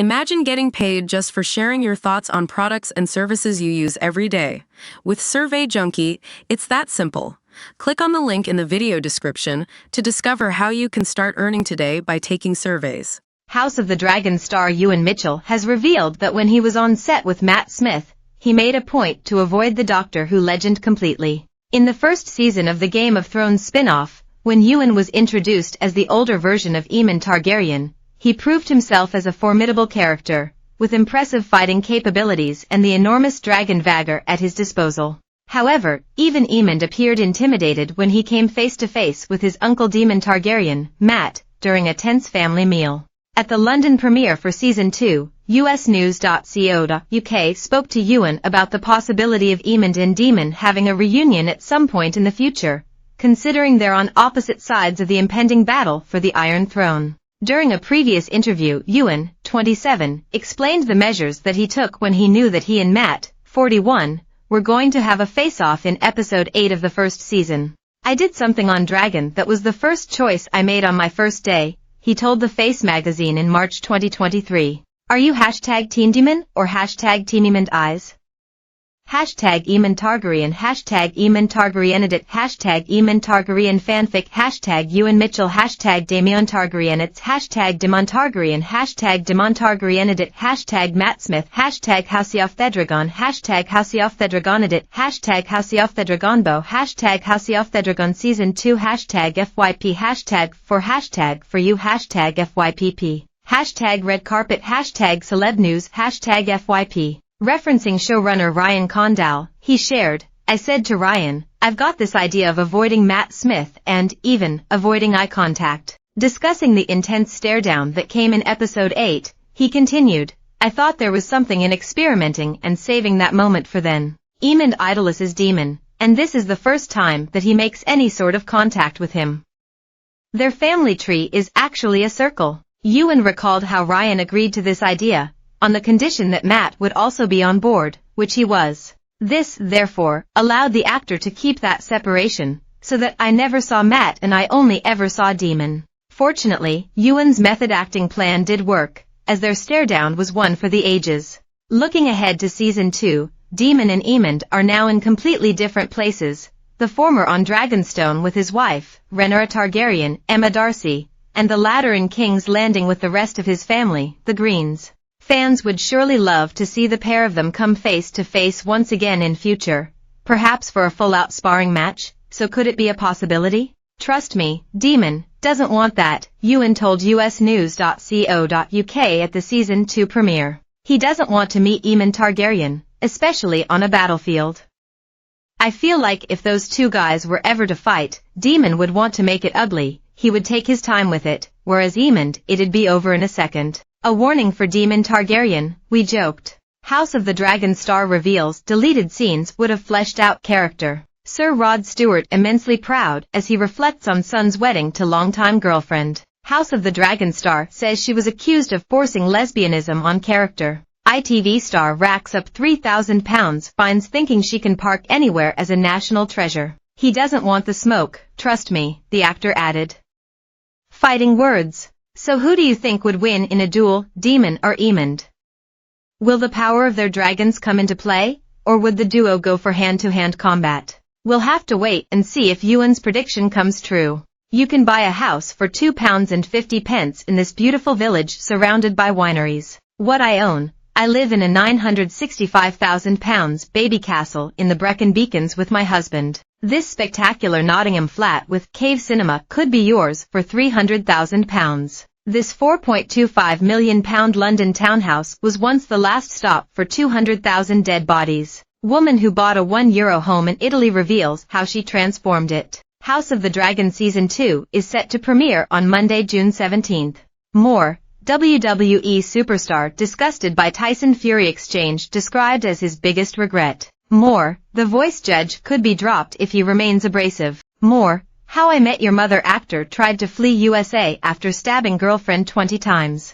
Imagine getting paid just for sharing your thoughts on products and services you use every day. With Survey Junkie, it's that simple. Click on the link in the video description to discover how you can start earning today by taking surveys. House of the Dragon star Ewan Mitchell has revealed that when he was on set with Matt Smith, he made a point to avoid the Doctor Who legend completely. In the first season of the Game of Thrones spin-off, when Ewan was introduced as the older version of Aemon Targaryen, he proved himself as a formidable character, with impressive fighting capabilities and the enormous dragon Vhagar at his disposal. However, even Aemond appeared intimidated when he came face-to-face with his uncle Daemon Targaryen, Matt, during a tense family meal. At the London premiere for Season 2, usnews.co.uk spoke to Ewan about the possibility of Aemond and Daemon having a reunion at some point in the future, considering they're on opposite sides of the impending battle for the Iron Throne. During a previous interview, Ewan, 27, explained the measures that he took when he knew that he and Matt, 41, were going to have a face-off in episode 8 of the first season. "I did something on Dragon that was the first choice I made on my first day," he told the Face magazine in March 2023. Are you #Team Daemon or #Team Eyes? #Aemon Targaryen, #Aemon Targaryen edit, #Aemon Targaryen fanfic, #Ewan Mitchell, #Daemon Targaryen it's #Daemon Targaryen, #Daemon Targaryen edit, #Matt Smith, House of Thedragon, House of Thedragon edit, House of Thedragonbo, House of Thedragon season 2, #FYP, for you, #FYPP, #Red Carpet, #Celeb News, #FYP. Referencing showrunner Ryan Condal, he shared, "I said to Ryan, I've got this idea of avoiding Matt Smith and, even, avoiding eye contact." Discussing the intense stare-down that came in episode 8, he continued, "I thought there was something in experimenting and saving that moment for then." Aemond idolizes Daemon, and this is the first time that he makes any sort of contact with him. Their family tree is actually a circle. Ewan recalled how Ryan agreed to this idea, on the condition that Matt would also be on board, which he was. This, therefore, allowed the actor to keep that separation, so that I never saw Matt and I only ever saw Daemon. Fortunately, Ewan's method acting plan did work, as their stare-down was one for the ages. Looking ahead to Season 2, Daemon and Aemond are now in completely different places, the former on Dragonstone with his wife, Rhaenyra Targaryen, Emma Darcy, and the latter in King's Landing with the rest of his family, the Greens. Fans would surely love to see the pair of them come face-to-face once again in future, perhaps for a full-out sparring match, so could it be a possibility? Trust me, Daemon doesn't want that, Ewan told usnews.co.uk at the Season 2 premiere. He doesn't want to meet Aemon Targaryen, especially on a battlefield. "I feel like if those two guys were ever to fight, Daemon would want to make it ugly, he would take his time with it, whereas Aemond, it'd be over in a second. A warning for Daemon Targaryen, we joked." House of the Dragon star reveals deleted scenes would have fleshed out character. Sir Rod Stewart immensely proud as he reflects on son's wedding to longtime girlfriend. House of the Dragon star says she was accused of forcing lesbianism on character. ITV star racks up £3,000 fines thinking she can park anywhere as a national treasure. "He doesn't want the smoke, trust me," the actor added. Fighting words. So who do you think would win in a duel, Daemon or Aemond? Will the power of their dragons come into play, or would the duo go for hand-to-hand combat? We'll have to wait and see if Ewan's prediction comes true. You can buy a house for £2.50 in this beautiful village surrounded by wineries. What I own, I live in a £965,000 baby castle in the Brecon Beacons with my husband. This spectacular Nottingham flat with cave cinema could be yours for £300,000. This £4.25 million London townhouse was once the last stop for 200,000 dead bodies. Woman who bought a €1 home in Italy reveals how she transformed it. House of the Dragon Season 2 is set to premiere on Monday, June 17th. More. WWE superstar disgusted by Tyson Fury exchange described as his biggest regret. More. The voice judge could be dropped if he remains abrasive. More. How I Met Your Mother actor tried to flee USA after stabbing girlfriend 20 times.